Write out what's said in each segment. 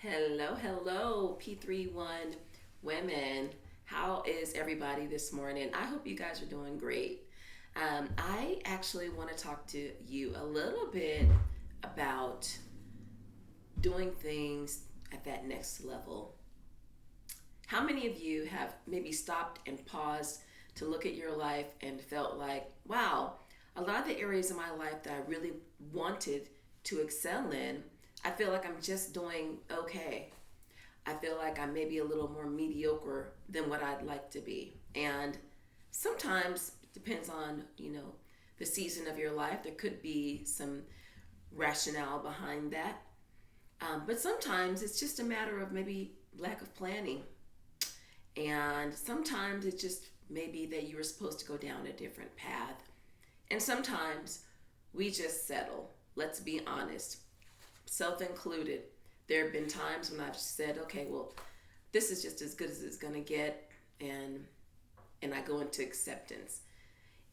Hello, hello, P31 women. How is everybody this morning? I hope you guys are doing great. I actually want to talk to you a little bit about doing things at that next level. How many of you have maybe stopped and paused to look at your life and felt like, wow, a lot of the areas of my life that I really wanted to excel in, I feel like I'm just doing okay. I feel like I'm maybe a little more mediocre than what I'd like to be. And sometimes it depends on, the season of your life. There could be some rationale behind that. But sometimes it's just a matter of maybe lack of planning. And sometimes it's just maybe that you were supposed to go down a different path. And sometimes we just settle. Let's be honest, self included. There have been times when I've said, okay, well, this is just as good as it's going to get. And, and I go into acceptance.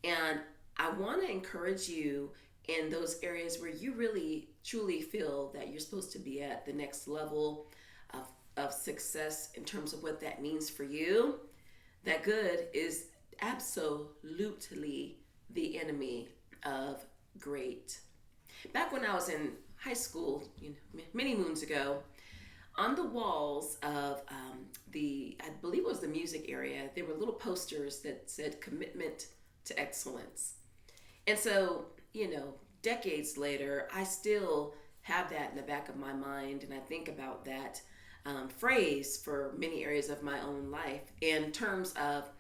And I want to encourage you in those areas where you really truly feel that you're supposed to be at the next level of, of success in terms of what that means for you. That good is absolutely the enemy of great. Back when I was in high school, many moons ago, on the walls of I believe it was the music area, there were little posters that said commitment to excellence. And so, decades later, I still have that in the back of my mind, and I think about that phrase for many areas of my own life in terms of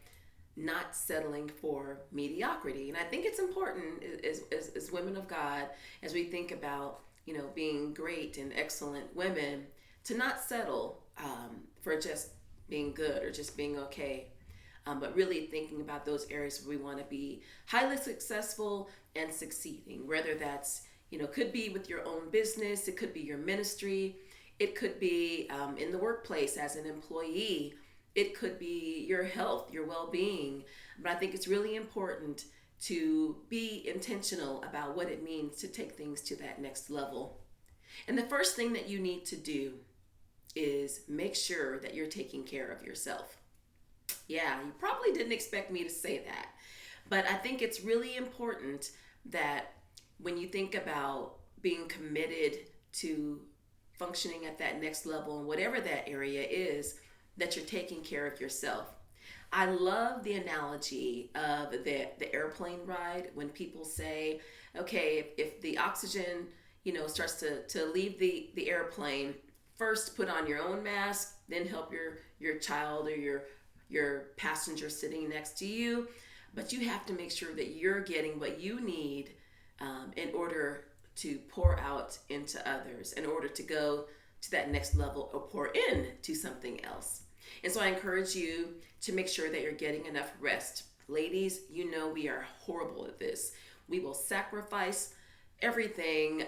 not settling for mediocrity. And I think it's important as women of God, as we think about, being great and excellent women, to not settle for just being good or just being okay, but really thinking about those areas where we want to be highly successful and succeeding, whether that's, could be with your own business, it could be your ministry, it could be in the workplace as an employee, it could be your health, your well being. But I think it's really important to be intentional about what it means to take things to that next level. And the first thing that you need to do is make sure that you're taking care of yourself. Yeah, you probably didn't expect me to say that, but I think it's really important that when you think about being committed to functioning at that next level and whatever that area is, that you're taking care of yourself. I love the analogy of the airplane ride when people say, okay, if the oxygen, starts to leave the airplane, first put on your own mask, then help your child or your passenger sitting next to you. But you have to make sure that you're getting what you need in order to pour out into others, in order to go to that next level or pour in to something else. And so I encourage you to make sure that you're getting enough rest. Ladies, we are horrible at this. We will sacrifice everything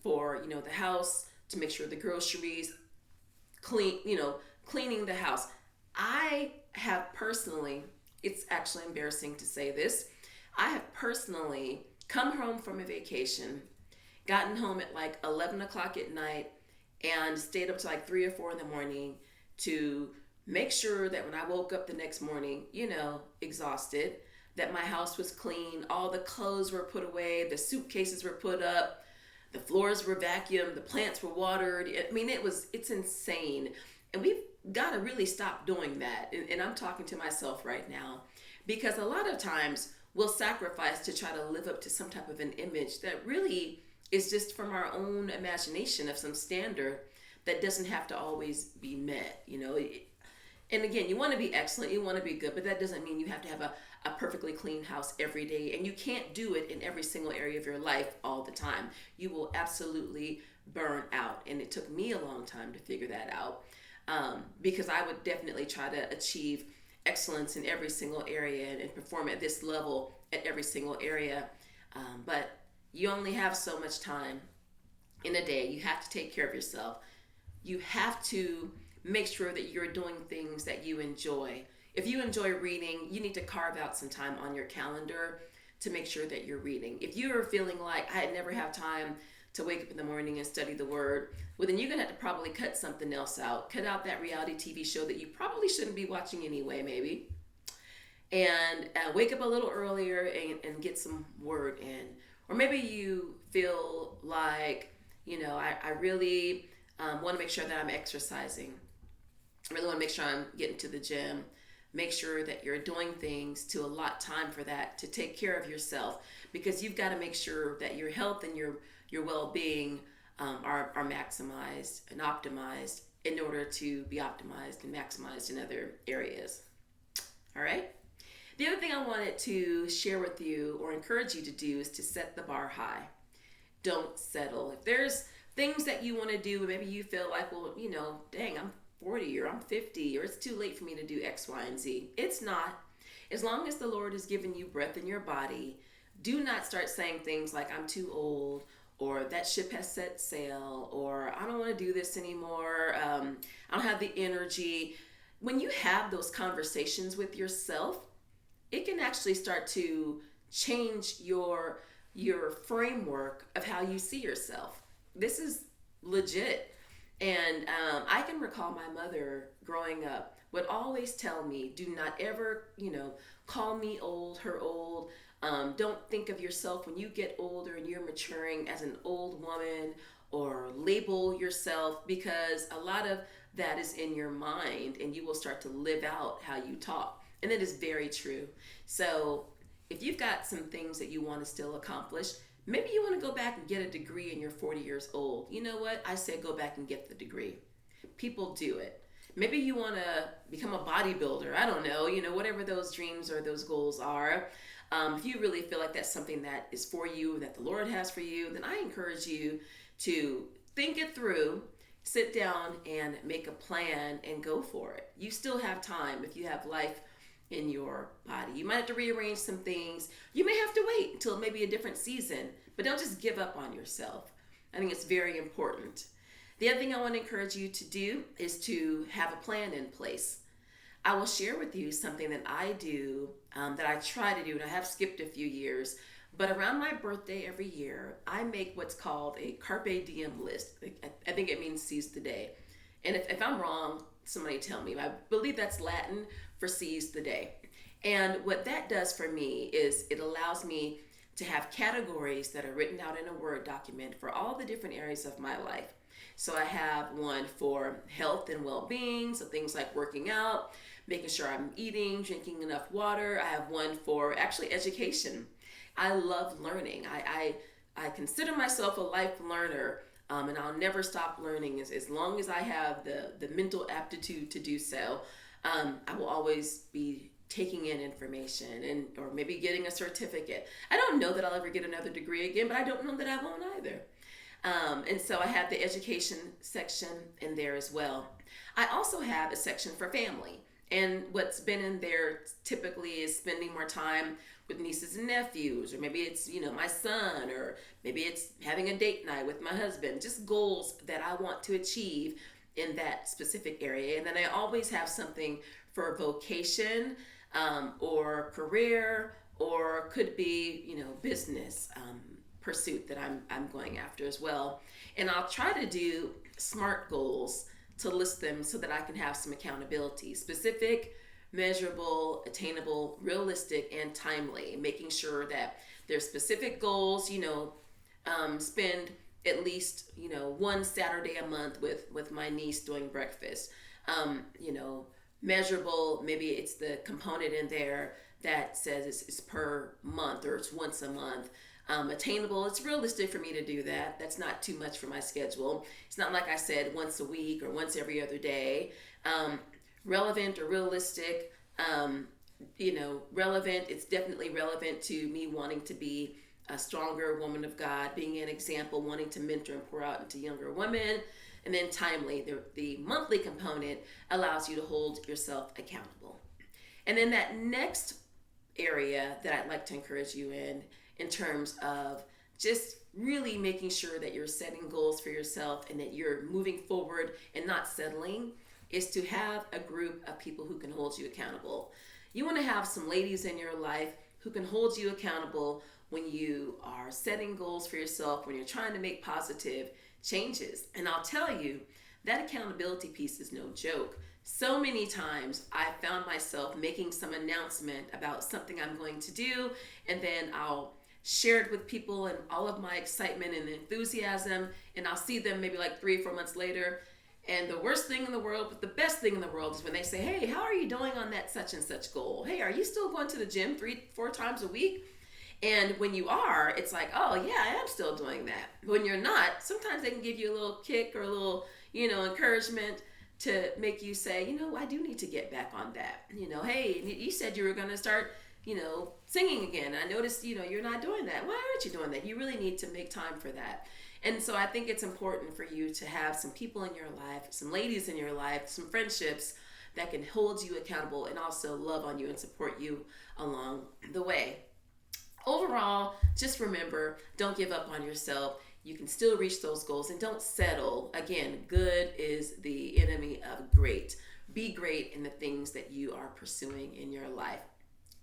for, the house, to make sure the groceries, cleaning the house. I have personally, it's actually embarrassing to say this, I have personally come home from a vacation, gotten home at like 11 o'clock at night, and stayed up to like 3 or 4 in the morning to make sure that when I woke up the next morning, exhausted, that my house was clean, all the clothes were put away, the suitcases were put up, the floors were vacuumed, the plants were watered. I mean, it's insane. And we've got to really stop doing that. And I'm talking to myself right now, because a lot of times we'll sacrifice to try to live up to some type of an image that really is just from our own imagination of some standard that doesn't have to always be met. And again, you want to be excellent, you want to be good, but that doesn't mean you have to have a perfectly clean house every day. And you can't do it in every single area of your life all the time. You will absolutely burn out. And it took me a long time to figure that out, because I would definitely try to achieve excellence in every single area and perform at this level at every single area. But you only have so much time in a day. You have to take care of yourself. You have to make sure that you're doing things that you enjoy. If you enjoy reading, you need to carve out some time on your calendar to make sure that you're reading. If you're feeling like I never have time to wake up in the morning and study the word, well, then you're going to have to probably cut something else out. Cut out that reality TV show that you probably shouldn't be watching anyway, maybe. And wake up a little earlier and get some word in. Or maybe you feel like, I really want to make sure that I'm exercising. I really want to make sure I'm getting to the gym. Make sure that you're doing things to allot time for that, to take care of yourself, because you've got to make sure that your health and your well-being are maximized and optimized in order to be optimized and maximized in other areas. All right? The other thing I wanted to share with you or encourage you to do is to set the bar high. Don't settle. If there's things that you want to do, maybe you feel like, well, dang, I'm 40 or I'm 50 or it's too late for me to do X, Y, and Z. It's not. As long as the Lord has given you breath in your body, do not start saying things like, I'm too old, or that ship has set sail, or I don't want to do this anymore. I don't have the energy. When you have those conversations with yourself, it can actually start to change your framework of how you see yourself. This is legit. And I can recall my mother growing up would always tell me, do not ever, call me old, her old. Don't think of yourself when you get older and you're maturing as an old woman, or label yourself, because a lot of that is in your mind and you will start to live out how you talk. And that is very true. So if you've got some things that you want to still accomplish, maybe you want to go back and get a degree and you're 40 years old. You know what? I say go back and get the degree. People do it. Maybe you want to become a bodybuilder. I don't know, whatever those dreams or those goals are. If you really feel like that's something that is for you, that the Lord has for you, then I encourage you to think it through, sit down and make a plan and go for it. You still have time if you have life in your body. You might have to rearrange some things. You may have to wait until maybe a different season, but don't just give up on yourself. I think it's very important. The other thing I want to encourage you to do is to have a plan in place. I will share with you something that I do, that I try to do, and I have skipped a few years, but around my birthday every year, I make what's called a Carpe Diem list. I think it means seize the day. And if I'm wrong, somebody tell me. I believe that's Latin for seize the day. And what that does for me is it allows me to have categories that are written out in a Word document for all the different areas of my life. So I have one for health and well-being, so things like working out, making sure I'm eating, drinking enough water. I have one for actually education. I love learning. I consider myself a life learner. And I'll never stop learning as long as I have the mental aptitude to do so. I will always be taking in information or maybe getting a certificate. I don't know that I'll ever get another degree again, but I don't know that I won't either. And so I have the education section in there as well. I also have a section for family. And what's been in there typically is spending more time with nieces and nephews, or maybe it's, my son, or maybe it's having a date night with my husband, just goals that I want to achieve in that specific area. And then I always have something for vocation, or career, or could be, business pursuit that I'm going after as well. And I'll try to do SMART goals to list them so that I can have some accountability: specific, measurable, attainable, realistic, and timely. Making sure that there's specific goals, spend at least, one Saturday a month with my niece doing breakfast. Measurable, maybe it's the component in there that says it's per month or it's once a month. Attainable, it's realistic for me to do that. That's not too much for my schedule. It's not like I said once a week or once every other day. Relevant or realistic, relevant, it's definitely relevant to me wanting to be a stronger woman of God, being an example, wanting to mentor and pour out into younger women. And then timely, the monthly component allows you to hold yourself accountable. And then that next area that I'd like to encourage you in terms of just really making sure that you're setting goals for yourself and that you're moving forward and not settling, is to have a group of people who can hold you accountable. You want to have some ladies in your life who can hold you accountable when you are setting goals for yourself, when you're trying to make positive changes. And I'll tell you, that accountability piece is no joke. So many times I found myself making some announcement about something I'm going to do, and then I'll share it with people and all of my excitement and enthusiasm, and I'll see them maybe like 3 or 4 months later. And the worst thing in the world, but the best thing in the world is when they say, hey, how are you doing on that such and such goal? Hey, are you still going to the gym 3, 4 times a week? And when you are, it's like, oh, yeah, I am still doing that. When you're not, sometimes they can give you a little kick or a little, encouragement to make you say, I do need to get back on that. Hey, you said you were going to start, singing again. I noticed, you're not doing that. Why aren't you doing that? You really need to make time for that. And so I think it's important for you to have some people in your life, some ladies in your life, some friendships that can hold you accountable and also love on you and support you along the way. Overall, just remember, don't give up on yourself. You can still reach those goals, and don't settle. Again, good is the enemy of great. Be great in the things that you are pursuing in your life.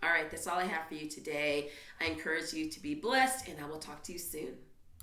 All right, that's all I have for you today. I encourage you to be blessed, and I will talk to you soon.